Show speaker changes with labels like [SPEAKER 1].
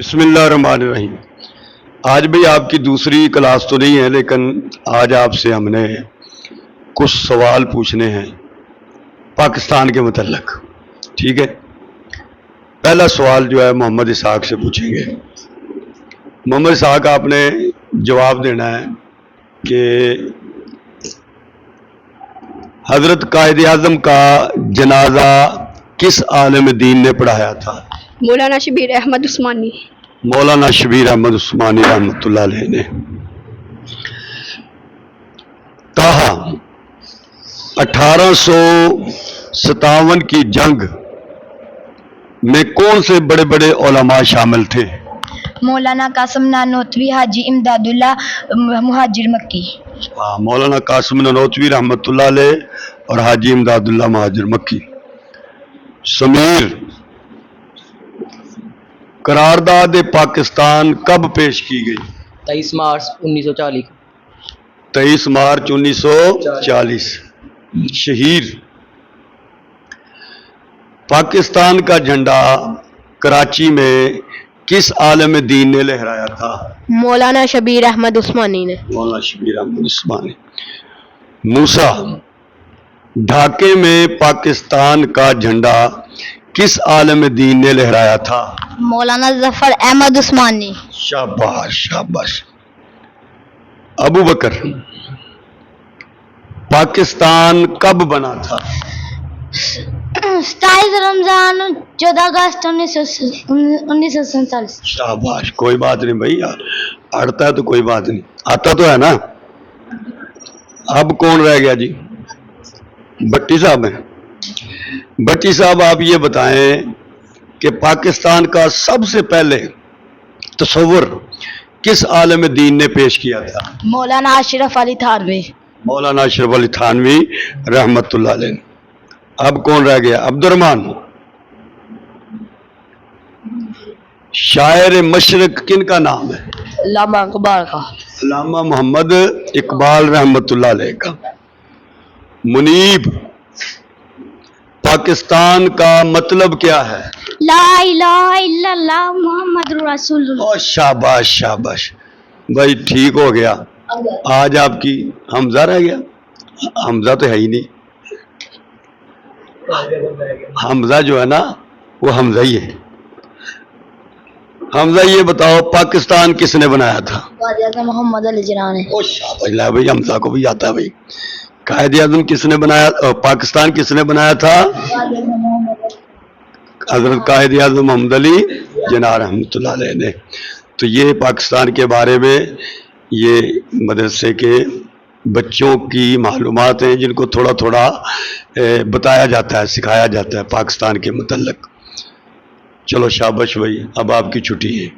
[SPEAKER 1] بسم اللہ الرحمن الرحیم۔ آج بھی آپ کی دوسری کلاس تو نہیں ہے، لیکن آج آپ سے ہم نے کچھ سوال پوچھنے ہیں پاکستان کے متعلق، ٹھیک ہے؟ پہلا سوال جو ہے محمد اسحاق سے پوچھیں گے۔ محمد اسحاق، آپ نے جواب دینا ہے کہ حضرت قائد اعظم کا جنازہ کس عالم دین نے پڑھایا تھا؟
[SPEAKER 2] مولانا شبیر احمد عثمانی۔
[SPEAKER 1] مولانا شبیر احمد عثمانی رحمۃ اللہ علیہ نے۔ تاہم 1857 کی جنگ میں کون سے بڑے بڑے علماء شامل تھے؟
[SPEAKER 3] مولانا قاسم نانوتوی، حاجی امداد اللہ مہاجر مکی۔
[SPEAKER 1] مولانا قاسم نانوتوی رحمۃ اللہ علیہ اور حاجی امداد اللہ مہاجر مکی۔ سمیر، قرارداد پاکستان کب پیش کی گئی؟
[SPEAKER 4] 23 مارچ 1940۔
[SPEAKER 1] 23 مارچ 1940۔ شہیر، پاکستان کا جھنڈا کراچی میں کس عالم دین نے لہرایا تھا؟
[SPEAKER 2] مولانا شبیر احمد عثمانی نے۔
[SPEAKER 1] مولانا شبیر احمد عثمانی۔ موسیٰ، ڈھاکے میں پاکستان کا جھنڈا کس عالم دین نے لہرایا تھا؟
[SPEAKER 3] مولانا ظفر احمد عثمانی۔
[SPEAKER 1] شاباش شاباش۔ ابو بکر، پاکستان کب بنا تھا؟
[SPEAKER 3] 27 رمضان 14 اگست 1947۔
[SPEAKER 1] شاباش، کوئی بات نہیں بھائی، اڑتا ہے تو کوئی بات نہیں، آتا تو ہے نا۔ اب کون رہ گیا جی؟ بٹی صاحب ہیں۔ بٹی صاحب، آپ یہ بتائیں کہ پاکستان کا سب سے پہلے تصور کس عالم دین نے پیش کیا تھا؟
[SPEAKER 3] مولانا اشرف علی تھانوی۔
[SPEAKER 1] مولانا اشرف علی تھانوی رحمۃ اللہ علیہ۔ اب کون رہ گیا؟ عبد الرحمان۔ شاعر مشرق کن کا نام ہے؟
[SPEAKER 3] علامہ اقبال کا۔
[SPEAKER 1] علامہ محمد اقبال رحمۃ اللہ علیہ کا۔ منیب، پاکستان کا مطلب کیا ہے؟
[SPEAKER 3] لا الہ الا اللہ محمد رسول اللہ۔
[SPEAKER 1] شاباش شاباش بھائی، ٹھیک ہو گیا۔ آج آپ کی حمزہ رہ گیا؟ حمزہ تو ہے ہی نہیں۔ حمزہ جو ہے نا وہ حمزہ ہی ہے۔ حمزہ، یہ بتاؤ پاکستان کس نے بنایا تھا؟
[SPEAKER 3] قائد اعظم محمد علی جناح نے۔
[SPEAKER 1] شاباش، لا بھائی، حمزہ کو بھی آتا ہے بھائی۔ قائد اعظم کس نے بنایا؟ پاکستان کس نے بنایا تھا؟ حضرت قائد اعظم محمد علی جناح رحمۃ اللہ علیہ نے۔ تو یہ پاکستان کے بارے میں یہ مدرسے کے بچوں کی معلومات ہیں جن کو تھوڑا تھوڑا بتایا جاتا ہے، سکھایا جاتا ہے پاکستان کے متعلق۔ چلو شاباش بھائی، اب آپ کی چھٹی ہے۔